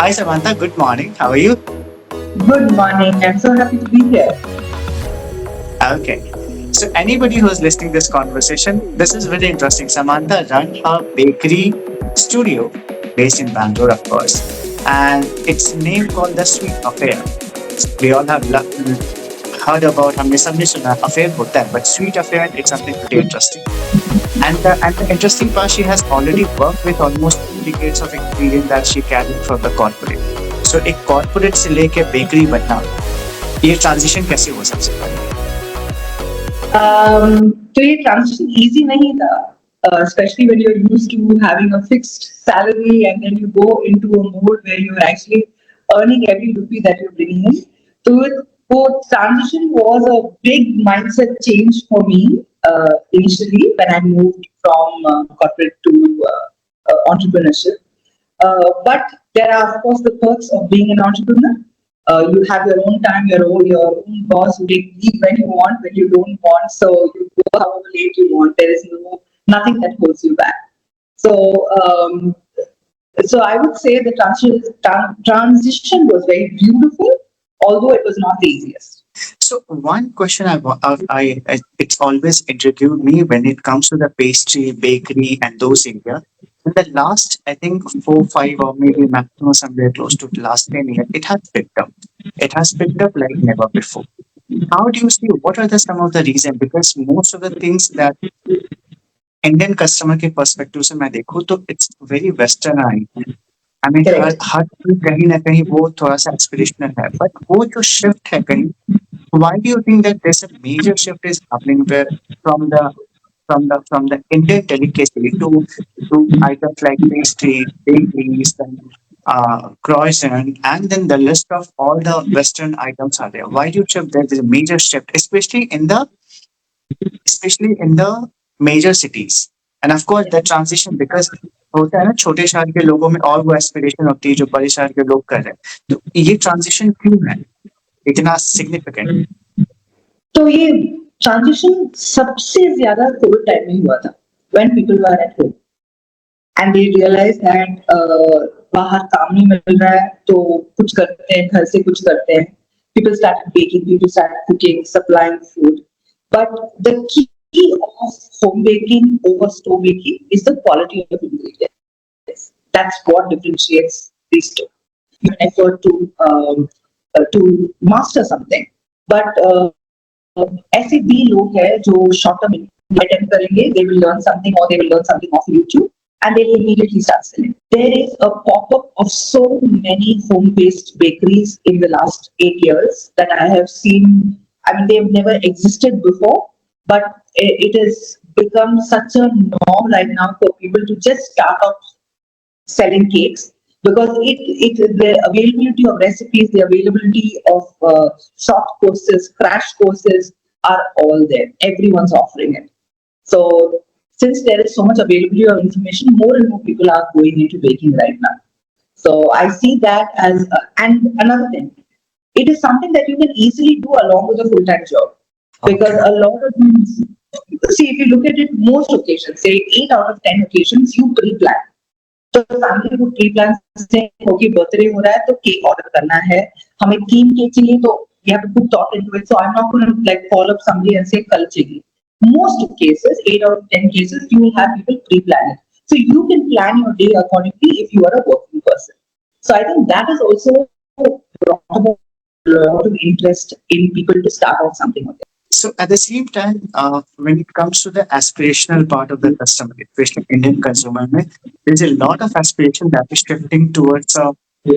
Hi Samantha, good morning. How are you? Good morning. I'm so happy to be here. Okay. So anybody who's listening this conversation, this is very interesting. Samantha run a bakery studio based in Bangalore, of course, and it's name called the Sweet Affair. We all have heard about हमने सबने सुना affair होता है, but Sweet Affair it's something pretty interesting. And the interesting part, she has already worked with almost 2 decades of experience that she carried from the corporate. So एक corporate से लेके bakery बनना, ये transition कैसे हुआ सबसे पहले? तो ये transition easy नहीं था, especially when you're used to having a fixed salary and then you go into a mode where you're actually earning every rupee that you're bringing in. So transition was a big mindset change for me initially when I moved from corporate to entrepreneurship. But there are, of course, the perks of being an entrepreneur. You have your own time, your own boss. You take leave when you want, when you don't want. So you go however late you want. There is nothing that holds you back. So so I would say the transition was very beautiful, although it was not the easiest. So one question it's always intrigued me when it comes to the pastry, bakery, and those areas. In the last, I think 4, 5, or maybe maximum somewhere close to the last 10 years, it has picked up. It has picked up like never before. How do you see? What are the some of the reasons? Because most of the things that Indian customer के perspective से मैं देखूँ तो it's very westernised. I mean her Correct. हर चीज़ कहीं न कहीं वो थोड़ा-सा एस्पिरेशनल है, बट वो जो शिफ्ट है कहीं, why do you think that there is a major shift is happening where from the from the Indian delicacy to items like pastry, bakeries, and croissant, and then the list of all the Western items are there. Why do you think there is a major shift, especially in the major cities? And of course the transition, because होता है ना छोटे शहर के लोगों में और वो एस्पिरेशन होती है जो बड़े शहर के लोग कर रहे हैं, तो ये ट्रांजिशन क्यों है इतना सिग्निफिकेंट? तो ये ट्रांजिशन सबसे ज्यादा कोविड टाइम में हुआ था, when people were at home. And they realise that बाहर काम नहीं मिल रहा है तो कुछ करते हैं, घर से कुछ करते हैं. People started baking, people started cooking, supplying food. But the key of home baking over store baking is the quality of ingredients. That's what differentiates these two. Effort to master something. But ऐसे भी लोग हैं जो short term attend करेंगे, they will learn something or they will learn something off YouTube and they will immediately start selling. There is a pop-up of so many home-based bakeries in the last 8 years that I have seen. I mean, they've never existed before, but it has become such a norm right now for people to just start off selling cakes because the availability of recipes, the availability of short courses, crash courses are all there. Everyone's offering it. So since there is so much availability of information, more and more people are going into baking right now. So I see that as and another thing, it is something that you can easily do along with a full-time job because Okay. a lot of these, see if you look at it, most occasions, say 8 out of 10 occasions, you pre-plan. तो family को pre plan से होगी birthday हो रहा है तो cake order करना है, हमें 3 केक चाहिए तो you have to put thought into it. So I'm not going to like call up somebody and say कल चाहिए. Most cases, 8 out of 10 cases, you will have people pre-plan it. So you can plan your day accordingly if you are a working person. So I think that is also brought about a lot of interest in people to start out something like that. So at the same time, when it comes to the aspirational part of the customer, especially Indian consumer, में, there's a lot of aspiration that is shifting towards a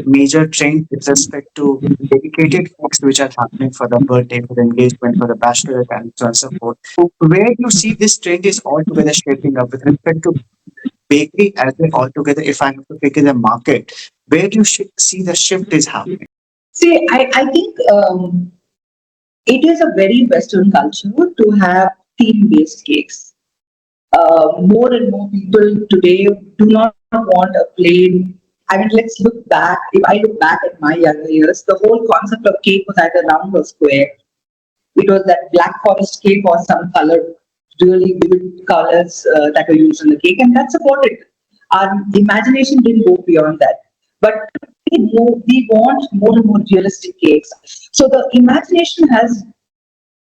major trend with respect to dedicated cakes which are happening for the birthday, for the engagement, for the bachelorette, and so on and so forth. So where you see this trend is altogether shaping up with respect to bakery as well altogether, if I have to pick in the market, where do you see the shift is happening? See, I think it is a very Western culture to have theme-based cakes. More and more people today do not want a plain. I mean, let's look back. If I look back at my younger years, the whole concept of cake was either round or square. It was that black forest cake or some colored, really vivid colors that were used in the cake, and that's about it. Our imagination didn't go beyond that. But we want more and more realistic cakes. So the imagination has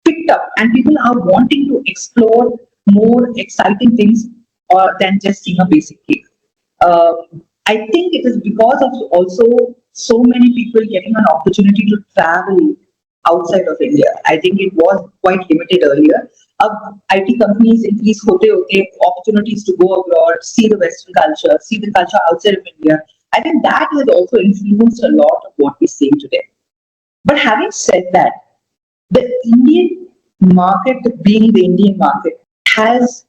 picked up and people are wanting to explore more exciting things than just seeing a basic cake. I think it is because of also so many people getting an opportunity to travel outside of India. I think it was quite limited earlier. IT companies increase hote opportunities to go abroad, see the Western culture, see the culture outside of India. I think that has also influenced a lot of what we're seeing today. But having said that, the Indian market, being the Indian market, has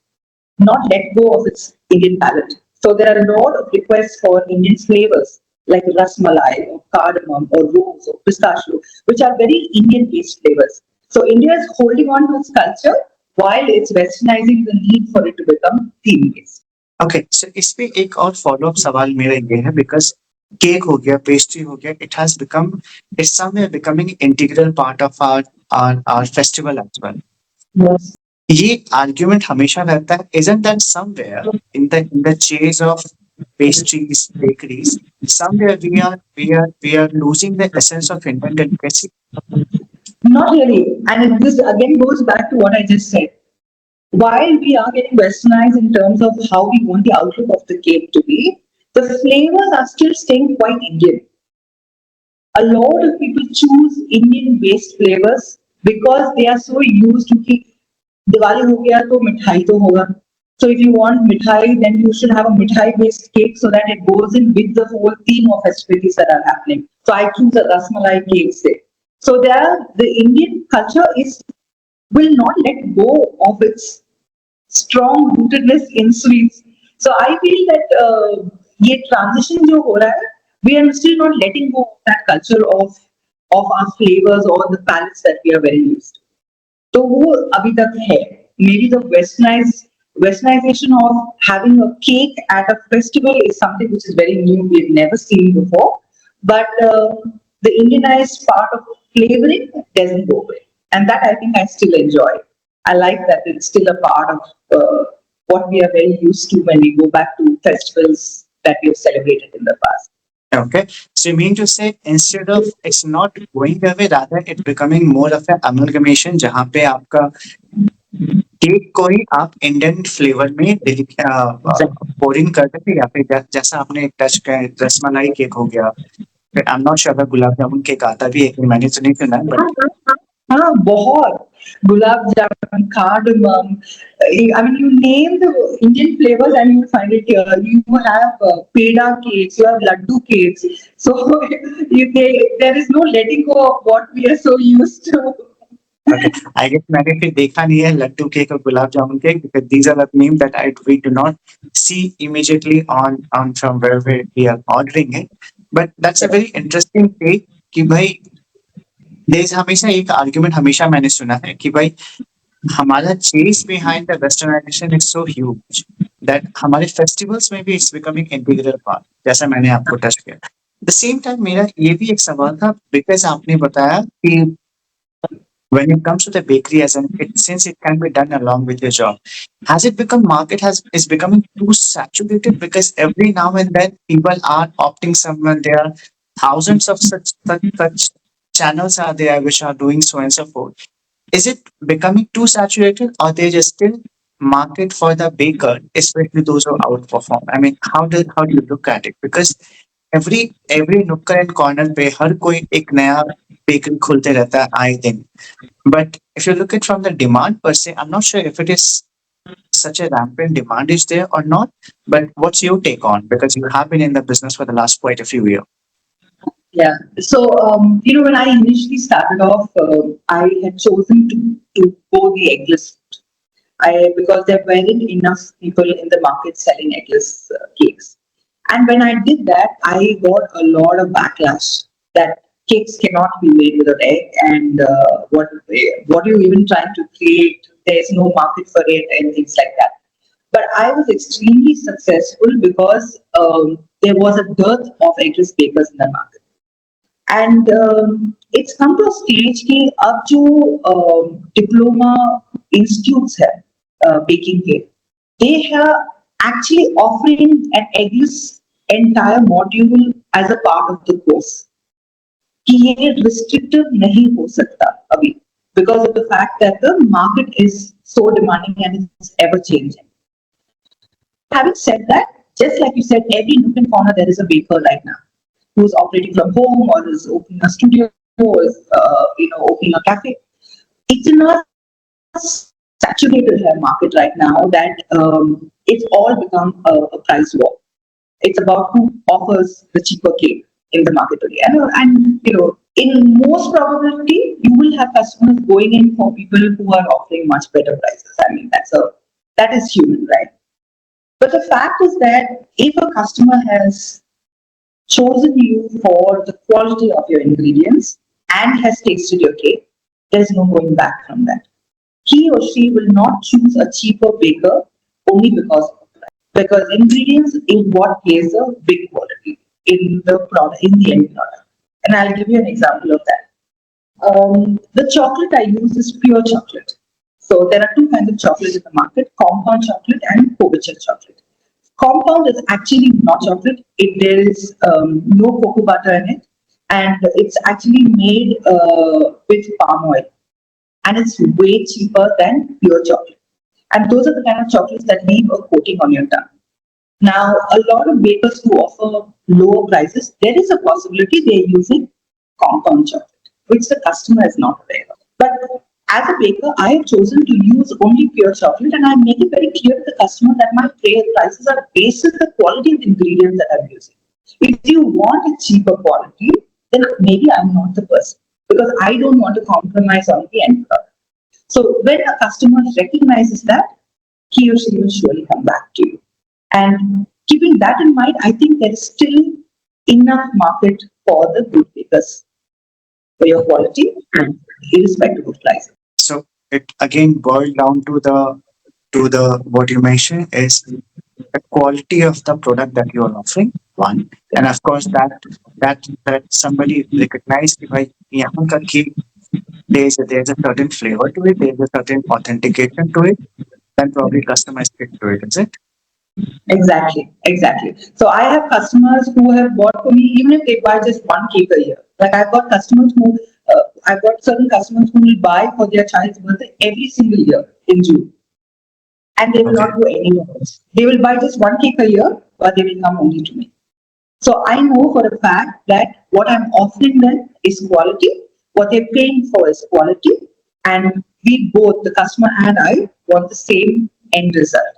not let go of its Indian palate. So there are a lot of requests for Indian flavors like rasmalai or cardamom or rose or pistachio, which are very Indian-based flavors. So India is holding on to its culture while it's westernizing the need for it to become theme-based. Okay so इस पे एक और follow up सवाल मेरा ये है because cake हो गया पेस्ट्री हो गया it has become it's somewhere becoming integral part of our festival as well Yes. ये आर्ग्यूमेंट हमेशा रहता है isn't that somewhere in the chase of pastries bakeries somewhere we are losing the essence of Indian delicacy. Not really. And this again goes back to what I just said. While we are getting westernized in terms of how we want the outlook of the cake to be, the flavors are still staying quite Indian. A lot of people choose Indian based flavors because they are so used to कि दिवाली हो गया तो मिठाई तो होगा. So if you want mithai, then you should have a mithai based cake so that it goes in with the whole theme of festivities that are happening. So I choose a rasmalai cake. Say. So there, the Indian culture is will not let go of its strong rootedness in sweets. So I feel that ये transition जो हो रहा है, we are still not letting go of that culture of our flavors or the palettes that we are very used to. तो वो अभी तक है. Maybe the westernization of having a cake at a festival is something which is very new. We've never seen before. But the Indianized part of flavoring doesn't go away. And that I think I still enjoy. I like that it's still a part of what we are very used to when we go back to festivals that we have celebrated in the past. Okay, so you mean to say instead of it's not going away, rather it's becoming more of an amalgamation जहाँ पे आपका cake को ही आप Indian flavour में pouring करते थे या फिर जैसा आपने एक टच किया रसमलाई केक हो गया फिर आई एम नॉट श्योर अगर गुलाब जामुन केक आता भी है कि मैंने तो नहीं सुना बट हाँ बहुत gulab jamun, cardamom. I mean, you name the Indian flavors and you will find it here. You have Peda cakes, you have Laddu cakes. So there is no letting go of what we are so used to. okay I guess मैंने फिर देखा नहीं है Laddu cake और gulab jamun cake because these are the names that we do not see immediately on from where we are ordering it but that's a very interesting take कि भाई देश हमेशा एक आर्ग्यूमेंट हमेशा मैंने सुना है कि भाई हमारा chase behind the westernisation is so huge that हमारे फेस्टिवल्स में भी इट्स बिकमिंग इंटीग्रल पार्ट जैसा मैंने आपको टच किया द सेम टाइम मेरा ये भी एक सवाल था बिकॉज आपने बताया कि when it comes to the bakery as an it since it can be done along with your job has it become market has is becoming too saturated because every now and then people are opting someone there are thousands of such channels are there which are doing so and so forth is it becoming too saturated or there is still market for the baker especially those who outperform I mean how do you look at it because every नुक्कड़ and corner पे हर कोई एक नया bakery खोलते रहता है आए दिन but if you look at from the demand per se I'm not sure if it is such a rampant demand is there or not but what's your take on because you have been in the business for the last quite a few years. Yeah. So, when I initially started off, I had chosen to go the eggless route. Because there weren't enough people in the market selling eggless cakes. And when I did that, I got a lot of backlash that cakes cannot be made with an egg, and what are you even trying to create? There's no market for it, and things like that. But I was extremely successful because there was a dearth of eggless bakers in the market. And it's come to a stage कि अब जो diploma institutes है baking के, they are actually offering an eggless entire module as a part of the course कि ये restrictive नहीं हो सकता अभी because of the fact that the market is so demanding and it's ever changing. Having said that, just like you said, every nook and corner there is a baker right now who's operating from home or is opening a studio or is opening a cafe. It's in a saturated market right now that it's all become a price war. It's about who offers the cheaper cake in the market today. And in most probability, you will have customers going in for people who are offering much better prices. I mean, that is human, right? But the fact is that if a customer has chosen you for the quality of your ingredients and has tasted your cake, there's no going back from that. He or she will not choose a cheaper baker only because of price. Because ingredients is what plays a big quality in the product, in the end product. And I'll give you an example of that. The chocolate I use is pure chocolate. So there are two kinds of chocolate in the market: compound chocolate and Kovacha chocolate. Compound is actually not chocolate. There is no cocoa butter in it, and it's actually made with palm oil, and it's way cheaper than pure chocolate. And those are the kind of chocolates that leave a coating on your tongue. Now, a lot of bakers who offer lower prices, there is a possibility they're using compound chocolate, which the customer is not aware of. But as a baker, I have chosen to use only pure chocolate, and I make it very clear to the customer that my prices are based on the quality of the ingredients that I'm using. If you want a cheaper quality, then maybe I'm not the person because I don't want to compromise on the end product. So when a customer recognizes that, he or she will surely come back to you. And keeping that in mind, I think there is still enough market for the good bakers for your quality, irrespective of price. So it again boiled down to the what you mentioned is the quality of the product that you are offering. One, and of course that somebody recognized by यहाँ का cake, there's a certain flavor to it, there's a certain authentication to it, then probably customers stick to it, is it? Exactly, exactly. So I have customers who have bought for me, even if they buy just one cake a year. Like I've got certain customers who will buy for their child's birthday every single year in June, and they will Okay. not go anywhere else. They will buy just one cake a year, but they will come only to me. So I know for a fact that what I'm offering them is quality, what they're paying for is quality, and we both, the customer and I, want the same end result.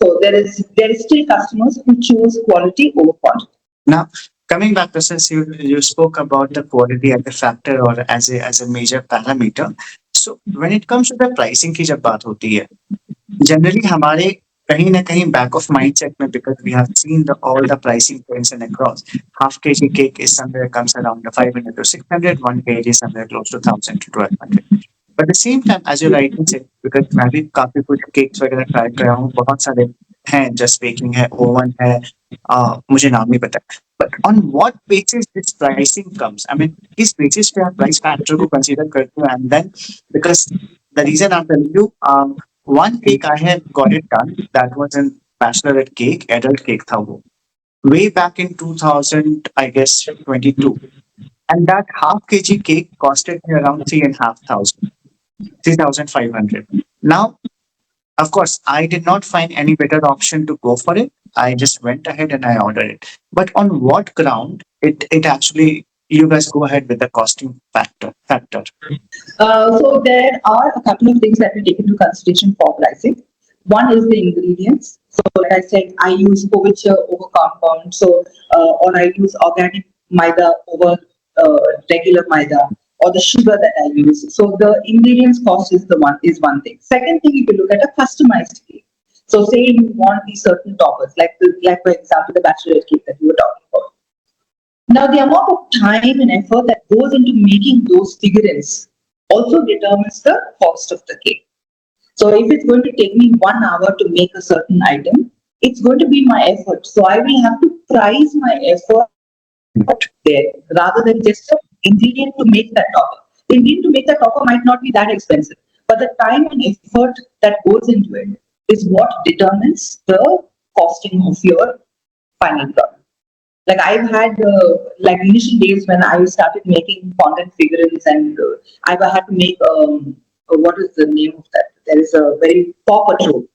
So there is still customers who choose quality over quantity. Now, coming back to since you spoke about the quality as a factor or as a major parameter. So when it comes to the pricing की जब बात होती है, generally हमारे कहीं ना कहीं back of mindset में, because we have seen all the pricing points and across, half kg cake is somewhere comes around the 500 to 600, 1 kg is somewhere close to 1000 to 1200. But at the same time, as you rightly said, because मैं भी काफी कुछ cakes वगैरह try कर रहा हूँ, बहुत सारे हैं, जस्ट बेकिंग है, ओवन है, मुझे नाम नहीं पता. But on what basis this pricing comes? I mean, किस basis पे आप price factor को consider करते हो? And then, because the reason I'm telling you, one cake I had got it done, that was an bachelorette cake, adult cake था वो, way back in 2000, I guess 22, and that half kg cake costed me around 3,500. 3,500. Now, of course, I did not find any better option to go for it. I just went ahead and I ordered it. But on what ground it actually you guys go ahead with the costing factor? So there are a couple of things that we take into consideration for pricing. One is the ingredients. So like I said, I use Kovacha over compound. So or I use organic maida over regular maida, or the sugar that I use. So the ingredients cost is one thing. Second thing, you can look at a customized cake. So say you want these certain toppers, like for example the bachelorette cake that you were talking about. Now, the amount of time and effort that goes into making those figurines also determines the cost of the cake. So, if it's going to take me 1 hour to make a certain item, it's going to be my effort. So, I will have to price my effort there rather than just an ingredient to make that topper. The ingredient to make that topper might not be that expensive, but the time and effort that goes into it is what determines the costing of your final product. Like I've had like initial days when I started making fondant figurines, and I've had to make what is the name of that? There is a very Paw Patrol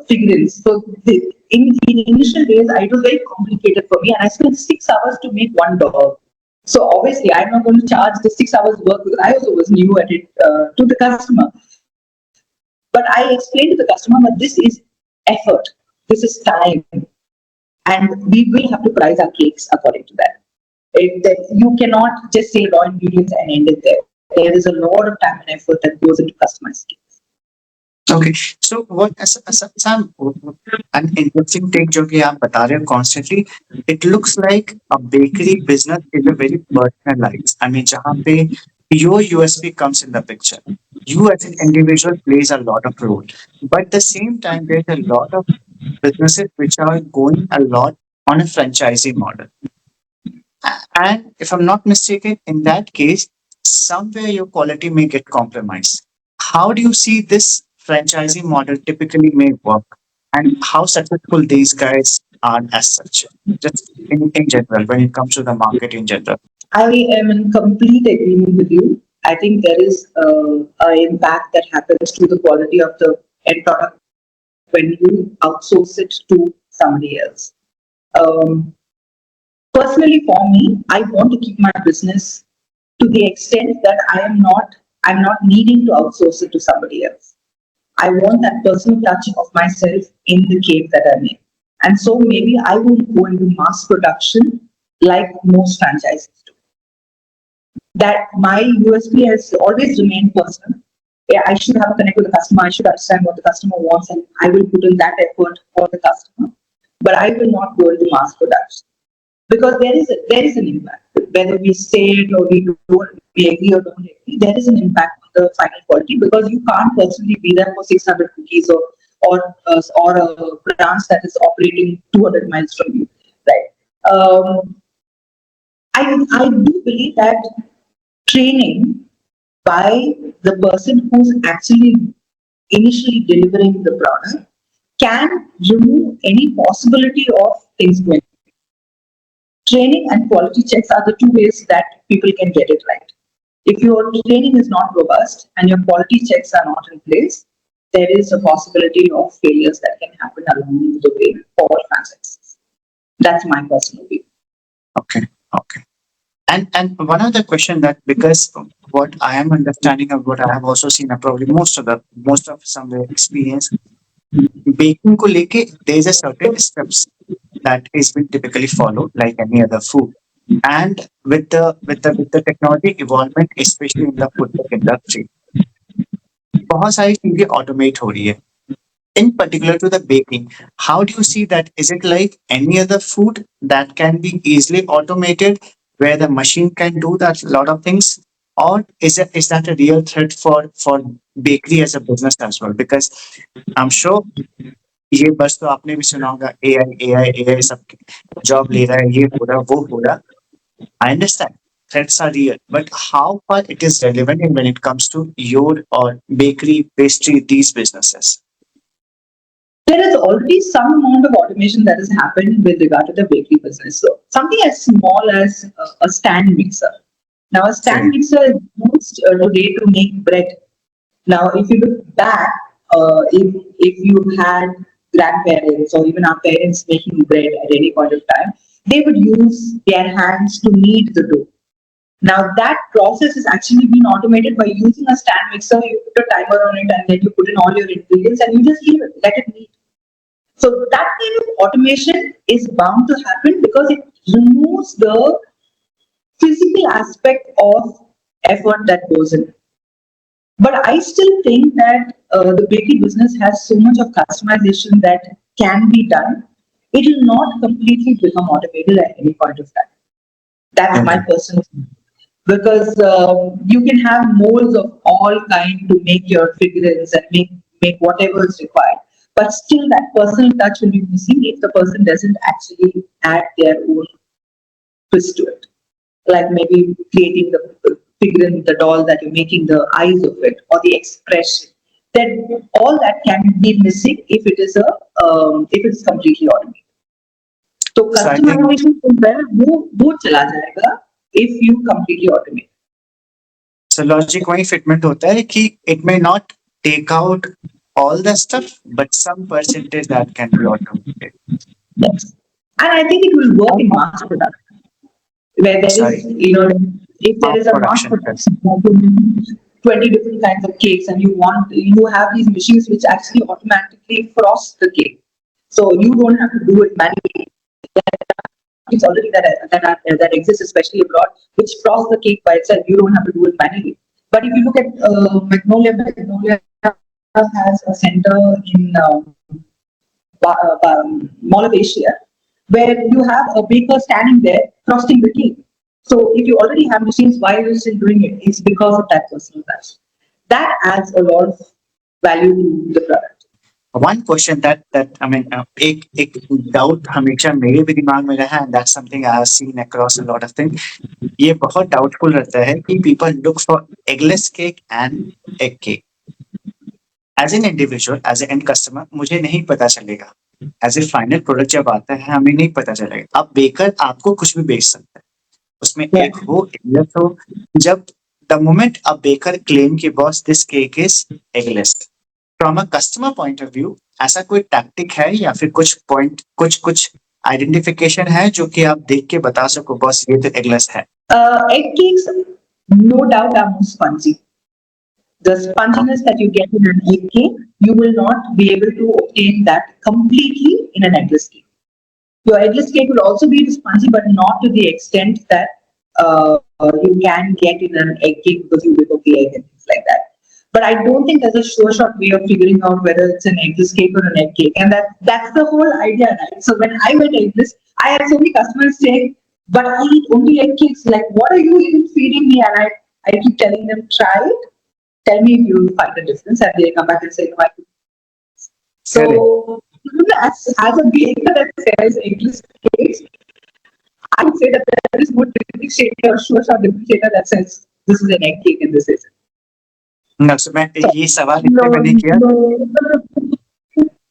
figurines. So in initial days, it was very complicated for me, and I spent 6 hours to make one dog. So obviously, I'm not going to charge the 6 hours work because I also was new at it to the customer. But I explained to the customer that this is effort, this is time, and we will have to price our cakes according to that. You cannot just say raw ingredients and end it there. There is a lot of time and effort that goes into customized cakes. Okay, so what Sam, an interesting take जो कि आप बता रहे हो constantly, it looks like a bakery business is a very personalized. I mean, जहाँ पे your USP comes in the picture. You as an individual plays a lot of role, but at the same time, there's a lot of businesses which are going a lot on a franchising model. And if I'm not mistaken, in that case, somewhere your quality may get compromised. How do you see this franchising model typically may work, and how successful these guys are as such? Just in general, when it comes to the market in general. I am in complete agreement with you. I think there is an impact that happens to the quality of the end product when you outsource it to somebody else. Um, Personally, for me, I want to keep my business to the extent that I'm not needing to outsource it to somebody else. I want that personal touch of myself in the cake that I make. And so maybe I won't go into mass production like most franchises do. That my USP has always remained personal. Yeah, I should have a connect with the customer. I should understand what the customer wants, and I will put in that effort for the customer. But I will not go into mass production because there is an impact. Whether we say it or we agree or don't agree, there is an impact on the final quality because you can't personally be there for 600 cookies or a branch that is operating 200 miles from you, right? I do believe that training by the person who's actually initially delivering the product can remove any possibility of things going. Training and quality checks are the two ways that people can get it right. If your training is not robust and your quality checks are not in place, there is a possibility of failures that can happen along the way for franchises. That's my personal view. Okay, okay. And one other question that because what I am understanding of what I have also seen, probably most of some experience baking को लेके there is a certain steps that is been typically followed like any other food. And with the technology evolvement, especially in the food tech industry, बहुत सारी चीजें automate हो रही है. In particular to the baking, how do you see that? Is it like any other food that can be easily automated, where the machine can do that lot of things, or is that a real threat for bakery as a business as well? Because I'm sure ये बस तो आपने भी सुना होगा AI सब job ले रहा है ये हो रहा वो हो रहा I understand threats are real, but how far it is relevant when it comes to your or bakery, pastry, these businesses? There is already some amount of automation that has happened with regard to the bakery business. So something as small as a stand mixer. Now, a stand Okay. mixer is used today to make bread. Now, if you look back, if you had grandparents or even our parents making bread at any point of time, they would use their hands to knead the dough. Now that process is actually being automated by using a stand mixer. You put a timer on it, and then you put in all your ingredients, and you just let it knead. So that kind of automation is bound to happen because it removes the physical aspect of effort that goes in. But I still think that the bakery business has so much of customization that can be done. It will not completely become automated at any point of time. That's my Okay. personal view. Because you can have molds of all kind to make your figurines and make whatever is required. But still, that personal touch will be missing if the person doesn't actually add their own twist to it. Like maybe creating the figurine, the doll that you're making, the eyes of it, or the expression. Then all that can be missing if it is completely automated. तो So I think customization जो है वो चला जाएगा if you completely automate. so logic वही fitment होता है कि it may not take out all the stuff, but some percentage that can be automated. Yes. And I think it will work in mass production where there is, Sorry, if there mass is a mass production. production, like 20 different kinds of cakes, and you have these machines which actually automatically frost the cake. So you don't have to do it manually. It's already that exists, especially abroad, which frost the cake by itself. You don't have to do it manually. But if you look at Magnolia has a center in Mall of Asia, where you have a baker standing there frosting the cake. So if you already have machines, why are you still doing it? It's because of that personal touch. That adds a lot of value to the product. One question that I mean, एक doubt हमेशा मेरे भी दिमाग में रहा, and that's something I have seen across a lot of things. ये बहुत doubtful रहता है कि people look for eggless cake and egg cake. As an individual, as an end customer, मुझे नहीं पता चलेगा. As a final product जब आता है, हमें नहीं पता चलेगा. अब बेकर आपको कुछ भी बेच सकता है. उसमें Yeah. एक हो, eggless हो. जब the moment a baker claim कि boss this cake is eggless. From a customer point of view, ऐसा कोई tactic है या फिर कुछ point कुछ identification है जो कि आप देख के बता सको बॉस ये तो eggless है. Egg cakes, no doubt, are more spongy. The sponginess that you get in an egg cake, you will not be able to obtain that completely in an eggless cake. Your eggless cake will also be spongy, but not to the extent that you can get in an egg cake because you whip up the egg and things like that. But I don't think there's a sure shot way of figuring out whether it's an eggless cake or an egg cake, and that's the whole idea, right? So when I went eggless, I had so many customers saying, "But I eat only egg cakes. Like, what are you even feeding me?" And I keep telling them, "Try it. Tell me if you find a difference," and they come back and say, "No, I don't." Correct. So as a baker that sells eggless cakes, I would say that there is no differentiator or sure shot differentiator that says this is an egg cake and this isn't. No, so मैं ये सवाल No, इसलिए मैंने किया. no.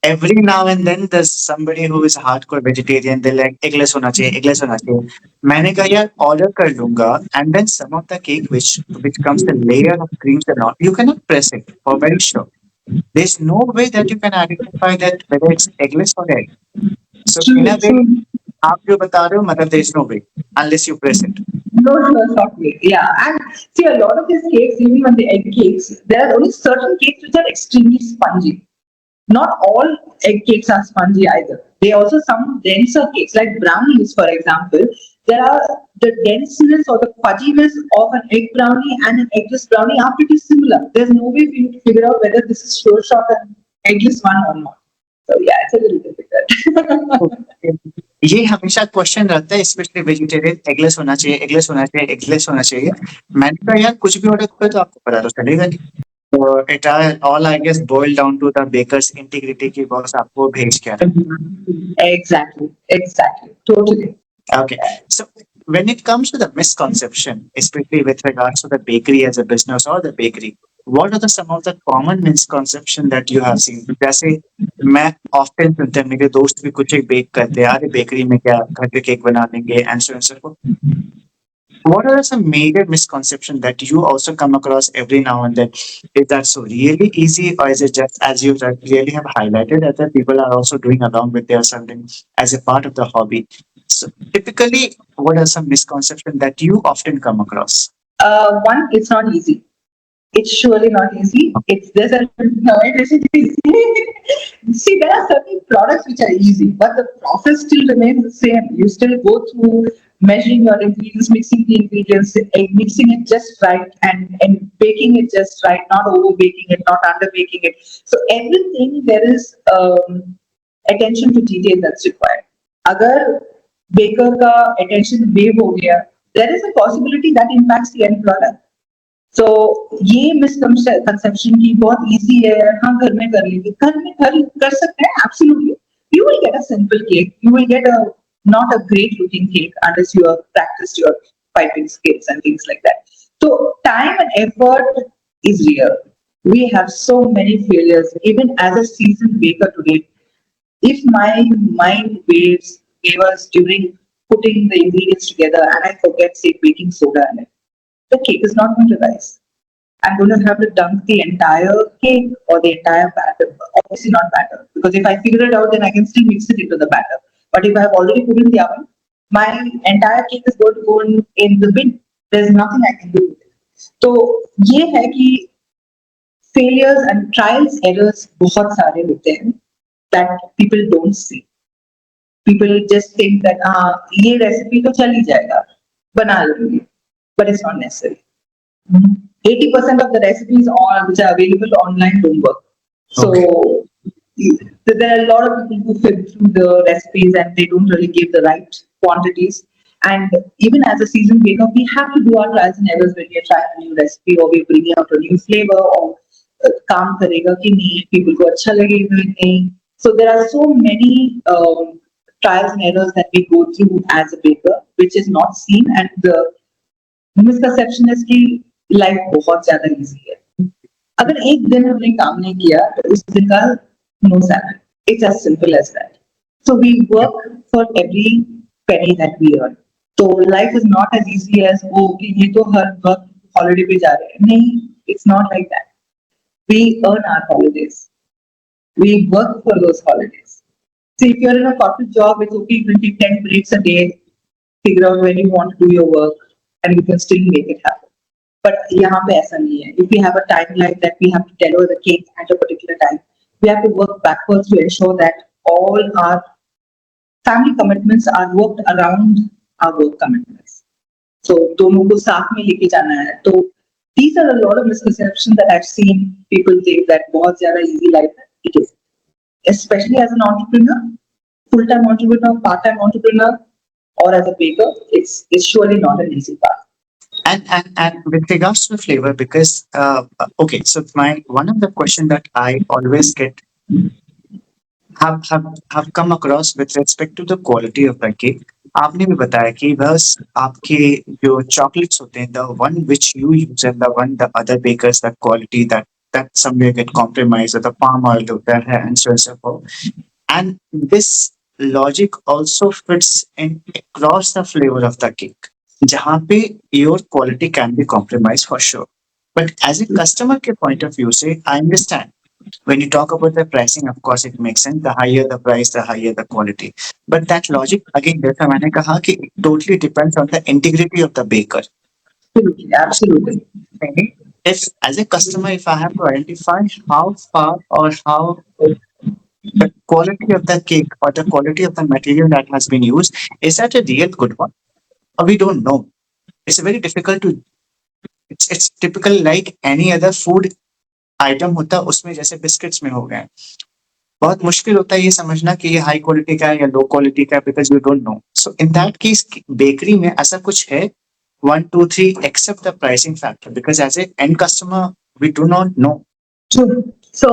Every now and then there's somebody who is hardcore vegetarian. They like eggless होना चाहिए, eggless होना चाहिए. मैंने कहा यार order कर लूँगा, and then some of the cake which comes the layer of creams and all, you cannot press it for very sure. There's no way that you can identify that whether it's eggless or egg. So in True, a way, true. आप जो बता रहे हो मतलब there's no way unless you press it. No sure shot way. Yeah. And see, a lot of these cakes, even on the egg cakes, there are only certain cakes which are extremely spongy. Not all egg cakes are spongy either. They also some denser cakes, like brownies, for example. There are the denseness or the fudginess of an egg brownie and an eggless brownie are pretty similar. There's no way for you to figure out whether this is sure shot an eggless one or not. So yeah, it's a little difficult. ये हमेशा question रहता है specially vegetarian eggless होना चाहिए eggless होना चाहिए eggless होना चाहिए. मैंने कहा यार कुछ भी ऑर्डर करो तो आपको पता तो चलेगा नहीं. तो it all I guess boil down to the bakers integrity की बॉस आपको भेज क्या रहे. Exactly. Totally. Okay, so when it comes to the misconception, especially with regards to the bakery as a business or the bakery, what are some of the common misconception that you have seen? जैसे मैं often सुनते हैं मेरे दोस्त भी कुछ एक bake करते हैं, अरे बेकरी में क्या घर पे केक बना देंगे and so on and so forth. What are some major misconceptions that you also come across every now and then? Is that so really easy, or is it just as you clearly have highlighted that the people are also doing along with their something as a part of the hobby? So typically, what are some misconceptions that you often come across? One, it's not easy. It's surely not easy. It's this and no, it isn't easy. See, there are certain products which are easy, but the process still remains the same. You still go through measuring your ingredients, mixing the ingredients, mixing it just right, and baking it just right, not over baking it, not under baking it. So everything there is attention to detail that's required. अगर baker का attention wave हो गया, there is a possibility that impacts the end product. So ये misconception की बहुत easy है, हाँ घर में कर लेंगे, घर में कर सकते हैं, absolutely. You will get a simple cake, you will get a not a great looking cake unless you have practiced your piping skills and things like that. So time and effort is real. We have so many failures, even as a seasoned baker today. If my mind waves gave us during putting the ingredients together and I forget, say, baking soda in it, the cake is not going to rise. I'm going to have to dunk the entire cake or the entire batter. Obviously not batter, because if I figure it out, then I can still mix it into the batter. But if I've already put in the oven, my entire cake is going to go in the bin. There's nothing I can do with it. तो ये है कि failures and trials errors बहुत सारे होते हैं that people don't see. People just think that ये recipe तो चल ही जाएगा, बना लेंगे, but it's not necessary. 80% of the recipes which are available online don't work. So Okay. there are a lot of people who flip through the recipes and they don't really give the right quantities. And even as a seasoned baker, we have to do our trials and errors when we are trying a new recipe or we're bringing out a new flavor or काम करेगा कि नहीं, people को अच्छा लगेगा कि नहीं. So there are so many trials and errors that we go through as a baker, which is not seen, and the misconception is कि लाइफ बहुत ज्यादा इजी है. अगर एक दिन हमने काम नहीं किया तो उस दिन का no salary. It's as simple as that. So we work for every penny that we earn. तो लाइफ is not as easy as वो कि ये तो हर वक्त हॉलिडे पे जा रहे हैं. नहीं, it's not like that. We earn our holidays. We work for those holidays. So if you're in a corporate job, it's okay, you can take 10 breaks a day, figure out when you want to do your work, and you can still make it happen. But यहाँ पे ऐसा नहीं है. If we have a timeline that we have to deliver the cake at a particular time, we have to work backwards to ensure that all our family commitments are worked around our work commitments. So दोनों को साथ में लेके जाना है. तो these are a lot of misconceptions that I've seen people think that बहुत ज़्यादा easy life है. It is. Especially as an entrepreneur, full-time entrepreneur, part-time entrepreneur, or as a baker, it's surely not an easy path. And with regards to flavor, because okay, so my one of the question that I always get have come across with respect to the quality of the cake. आपने भी बताया कि बस आपके जो chocolates होते हैं, the one which you use and the one the other bakers, the quality that somewhere get compromised, or the palm oil होता है, and so on and so forth. And this logic also fits in across the flavor of the cake. जहाँ पे your quality can be compromised for sure. But as a customer के point of view से, I understand. When you talk about the pricing, of course, it makes sense. The higher the price, the higher the quality. But that logic, again, जैसा मैंने कहा कि it totally depends on the integrity of the baker. Absolutely, absolutely. If, as a customer, if I have to identify how far or how the quality of the cake or the quality of the material that has been used, is that a real good one? Or we don't know. It's very difficult to. It's typical like any other food item होता उसमें जैसे biscuits में हो गए. बहुत मुश्किल होता है ये समझना कि ये हाई क्वालिटी का है या लो क्वालिटी का है, because you don't know. So in that case bakery में ऐसा कुछ है 1 2 3 except the pricing factor, because as a end customer we do not know. True. So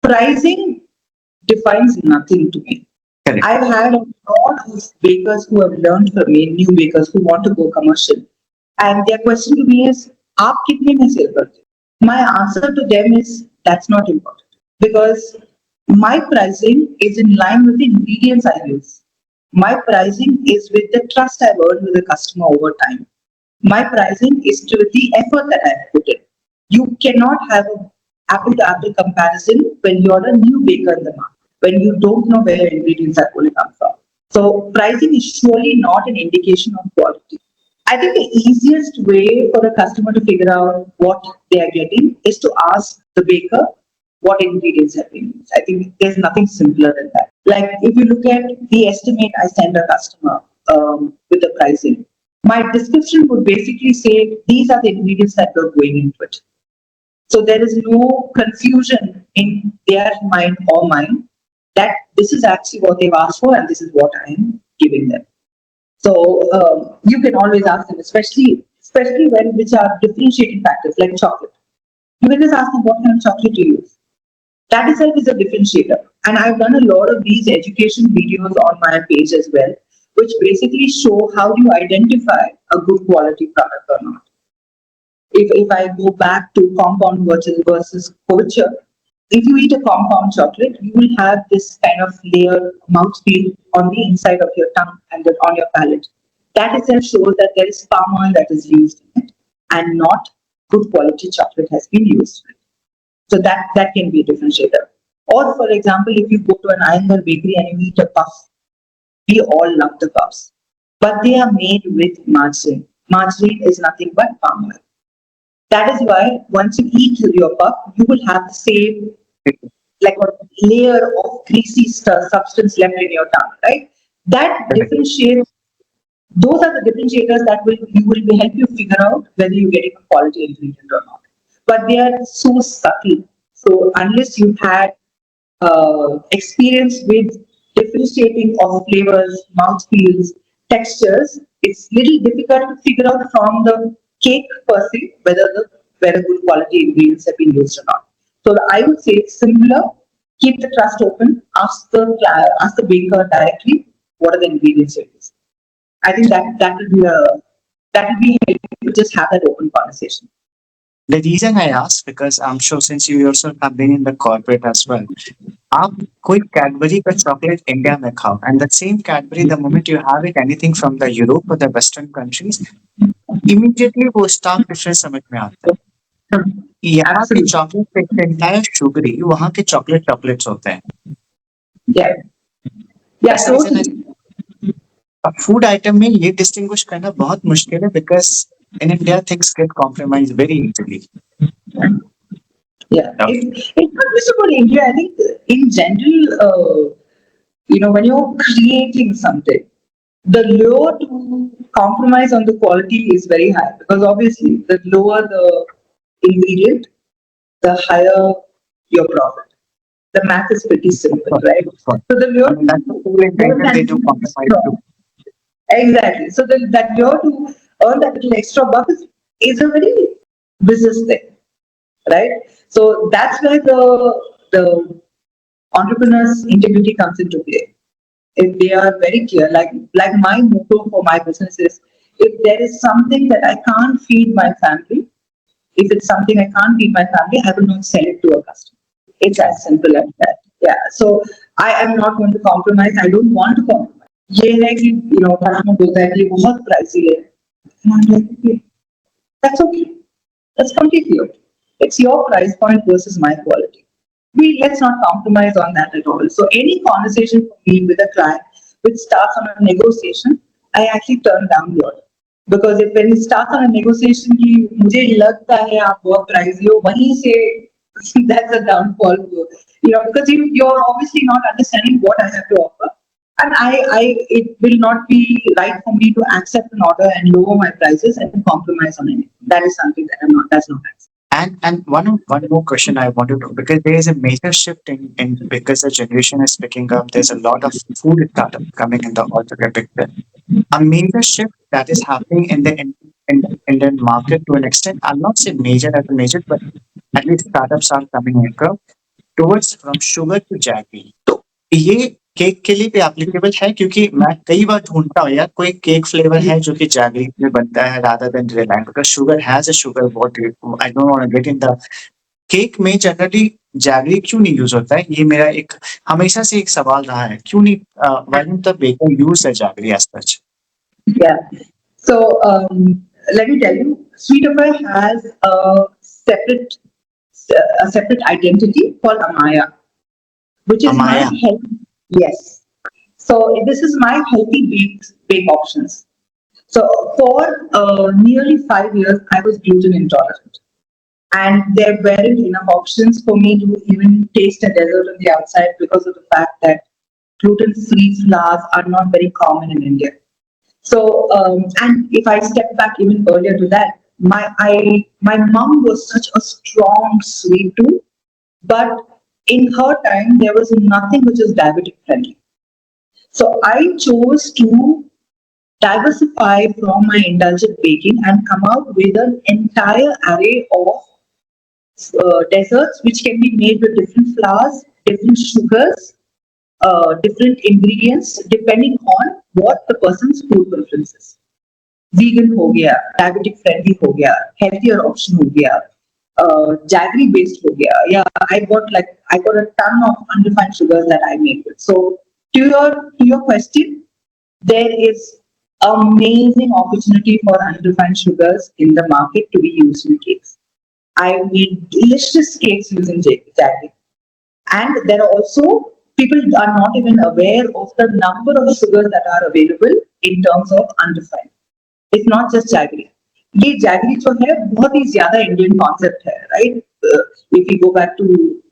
pricing defines nothing to me. Correct. I've had a lot of bakers who have learned from me, new bakers who want to go commercial, and their question to me is, "आप कितने में sell करते हो?" My answer to them is, that's not important, because my pricing is in line with the ingredients I use. My pricing is with the trust I've earned with the customer over time. My pricing is with the effort that I've put in. You cannot have an apple to apple comparison when you're a new baker in the market, when you don't know where your ingredients are going to come from. So pricing is surely not an indication of quality. I think the easiest way for a customer to figure out what they are getting is to ask the baker what ingredients have been used. I think there's nothing simpler than that. Like if you look at the estimate I send a customer with the pricing, my description would basically say these are the ingredients that are going into it. So there is no confusion in their mind or mine that this is actually what they've asked for and this is what I am giving them. So you can always ask them, especially when which are differentiating factors like chocolate. You can just ask them what kind of chocolate you use. That itself is a differentiator. And I've done a lot of these education videos on my page as well, which basically show how do you identify a good quality product or not. If I go back to compound versus culture, if you eat a compound chocolate, you will have this kind of layer mouthfeel on the inside of your tongue and then on your palate. That itself shows that there is palm oil that is used in it, and not good quality chocolate has been used. So that can be a differentiator. Or for example, if you go to an Iyengar bakery and you eat a puff, we all love the puffs, but they are made with margarine. Margarine is nothing but palm oil. That is why once you eat your puff, you will have the same, like a layer of greasy substance left in your tongue, right? That differentiates. Those are the differentiators that will be help you figure out whether you're getting a quality ingredient or not. But they are so subtle. So unless you had experience with differentiating of flavors, mouthfeels, textures, it's little difficult to figure out from the cake per se whether good quality ingredients have been used or not. So I would say it's similar. Keep the trust open. Ask the baker directly what are the ingredients you use. I think that will be helpful to just have that open conversation. The reason I ask, because I'm sure since you yourself have been in the corporate as well, आप कोई Cadbury का chocolate India में खाओ and the same Cadbury the moment you have it anything from the Europe और the western countries immediately वो Stark difference समझ में आता है। यहाँ के Absolutely. चॉकलेट एंटायर शुगरी, वहाँ के चॉकलेट चॉकलेट्स होते हैं। Yeah. Yeah, That's the reason totally. Food item में ये डिस्टिंग्विश करना बहुत मुश्किल है, because in India things get compromise very easily. Yeah, it's not just about India. I think in general, when you're creating something, the lower to compromise on the quality is very high, because obviously the lower the ingredient, the higher your profit. The math is pretty simple, right? So the I lower mean, that's the to whole earn intention, that they do compromise too. exactly. So that lower to earn that little extra buck is a very business thing, right? So that's where the entrepreneur's integrity comes into play. If they are very clear, like my motto for my business is, if there is something that I can't feed my family, if it's something I can't feed my family, I will not sell it to a customer. It's as simple as that. Yeah. So I am not going to compromise. I don't want to compromise. ये है कि customer बोलता है कि ये बहुत pricey है. And I'm like, okay, that's okay. That's completely okay. It's your price point versus my quality. Let's not compromise on that at all. So any conversation for me with a client which starts on a negotiation, I actually turn down the order. Because if when it starts on a negotiation कि मुझे लगता है आप बहुत pricey हो, वहीं से that's a downfall. Because you're obviously not understanding what I have to offer. And it will not be right for me to accept an order and lower my prices and compromise on anything. That is something that's not acceptable. And one more question I wanted to, because there is a major shift in because the generation is picking up. There's a lot of food startup coming in the altogether picture. A major shift that is happening in the Indian market to an extent. I'll not say major as a major, but at least startups are coming in towards from sugar to jaggery. तो ये cake के लिए भी applicable है, क्योंकि मैं कई बार ढूंढता हूँ यार कोई केक फ्लेवर है जो कि जैगरी में बनता है rather than reliance, because sugar has a sugar what I don't want to get in the cake में जनरली जैगरी क्यों नहीं यूज होता है, ये मेरा एक हमेशा से एक सवाल रहा है, क्यों नहीं why don't the baker use the jaggery as such. Yeah. So let me tell you, Sweet Affair has separate a separate identity called Amaya, which is my Amaya. health. Yes. So this is my healthy bake options. So for nearly 5 years, I was gluten intolerant, and there weren't enough options for me to even taste a dessert on the outside because of the fact that gluten-free flours are not very common in India. So, and if I step back even earlier to that, my mom was such a strong sweet tooth, but in her time there was nothing which was diabetic friendly. So I chose to diversify from my indulgent baking and come out with an entire array of desserts which can be made with different flours, different sugars, different ingredients depending on what the person's food preference is. Vegan हो गया, diabetic friendly हो गया, healthier option हो गया, jaggery based ho gaya. Yeah, I got a ton of unrefined sugars that I make with. So to your question, there is amazing opportunity for unrefined sugars in the market to be used in cakes. I made delicious cakes using jaggery. And there are also people are not even aware of the number of sugars that are available in terms of unrefined. It's not just jaggery. ये jaggery जो है बहुत ही ज्यादा Indian concept है right if you go back to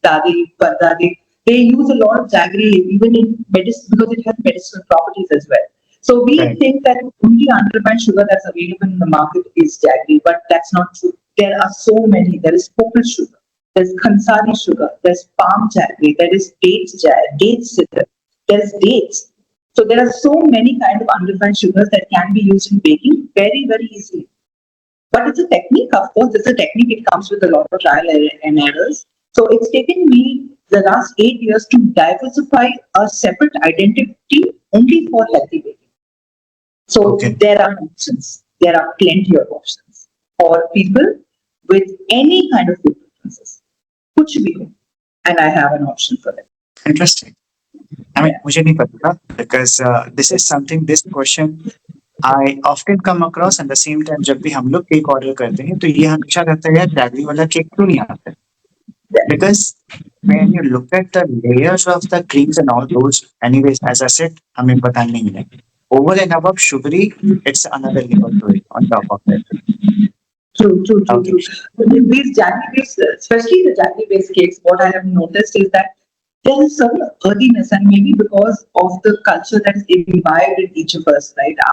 दादी परदादी they use a lot of jaggery even in medicine because it has medicinal properties as well. So we Right. think that only unrefined sugar that's available in the market is jaggery, but that's not true. There are so many. There is cocoa sugar, there's khansari sugar, there's palm jaggery, there is dates syrup, there's dates. So there are so many kind of unrefined sugars that can be used in baking very, very easily. But it's a technique, of course, it's a technique. It comes with a lot of trial and errors. So it's taken me the last 8 years to diversify a separate identity only for healthy baking. So Okay. there are options. There are plenty of options for people with any kind of food preferences. Kuch bhi ho, and I have an option for them. Interesting. I mean, Yeah. मुझे नहीं पता था because this is something, this question I often come across and the same time जब भी हम लोग cake order करते हैं तो ये हमेशा रहता है यार जैगरी वाला केक क्यों नहीं आता है? Because when you look at the layers of the creams and all those, anyways, as I said, हमें पता नहीं है. Over and above sugary, it's another level to it on top of it. True, true, true, Okay. true. But with these jaggery based, especially the jaggery based cakes, what I have noticed is that there is some earthiness, and maybe because of the culture that is imbibed in each of us, right?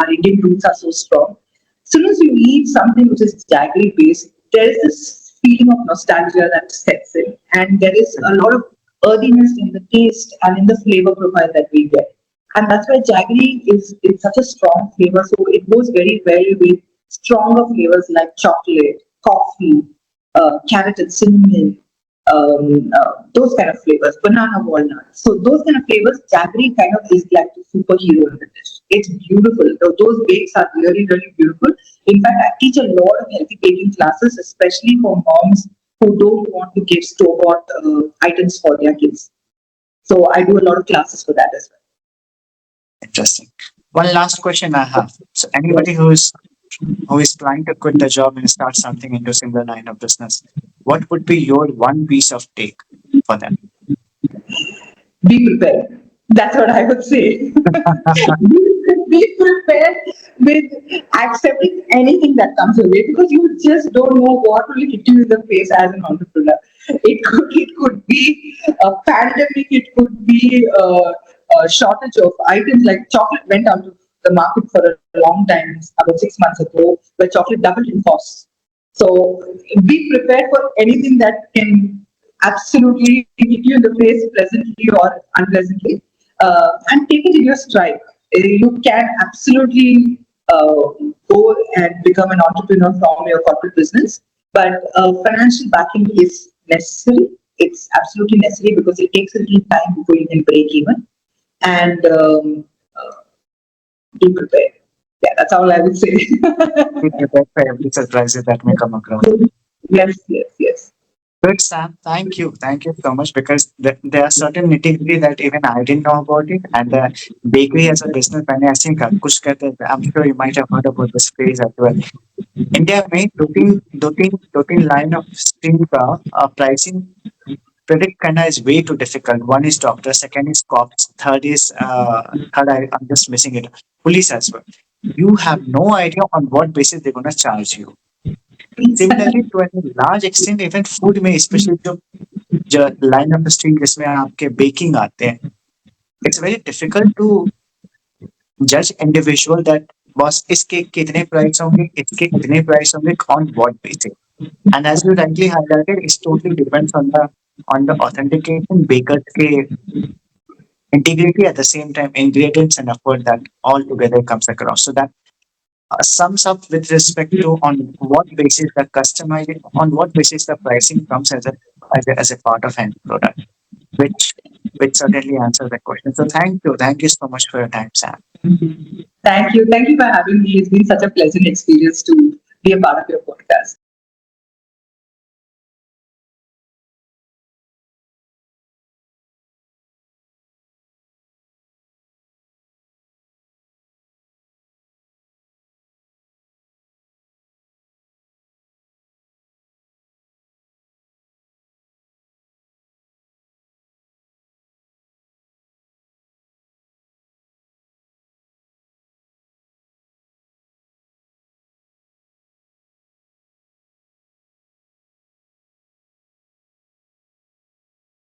Our Indian roots are so strong. As soon as you eat something which is jaggery based, there is this feeling of nostalgia that sets in, and there is a lot of earthiness in the taste and in the flavor profile that we get. And that's why jaggery is such a strong flavor. So it goes very well with stronger flavors like chocolate, coffee, carrot and cinnamon, those kind of flavors, banana walnut. So those kind of flavors, jaggery kind of is like the superhero in the dish. It's beautiful. Those bakes are really, really beautiful. In fact, I teach a lot of healthy baking classes, especially for moms who don't want to give store-bought items for their kids. So I do a lot of classes for that as well. Interesting. One last question I have. So Yes. anybody who is trying to quit the job and start something into similar line of business, what would be your one piece of take for them? Be prepared. That's what I would say. Be prepared with accepting anything that comes your way because you just don't know what will hit you in the face as an entrepreneur. It could be a pandemic. It could be a shortage of items like chocolate went out of the market for a long time, about 6 months ago, where chocolate doubled in cost. So be prepared for anything that can absolutely hit you in the face pleasantly or unpleasantly, and take it in your stride. You can absolutely go and become an entrepreneur from your corporate business, but financial backing is necessary. It's absolutely necessary because it takes a little time before you can break even. And be prepared. Yeah, that's all I would say. Be prepared for every surprises that may come across. Yes, yes, yes. Good, Sam. Thank you. Thank you so much because there are certain nitty-gritty that even I didn't know about it. And the bakery as a business, मैंने ऐसे ही कहा, कुछ कहते हैं, I'm sure you might have heard about this phrase as well. India में दो तीन line of stream का प्राइसिंग predict करना is way too difficult. One is doctor, second is cops, I'm just missing it. Police as well. You have no idea on what basis they're gonna charge you. Similarly, to a large extent, even food में especially जो line of the street जिसमें आपके baking आते हैं, it's very difficult to judge individual that boss इसके कितने price होंगे इसके कितने प्राइस होंगे on what basis. And as you rightly highlighted, it totally depends on the authentication, bakers के integrity, at the same time ingredients and effort that all together comes across. So that sums up with respect to on what basis the customizing, on what basis the pricing comes as a part of end product, which which certainly answers the question. So thank you so much for your time, Sam. Thank you. Thank you for having me. It's been such a pleasant experience to be a part of your podcast.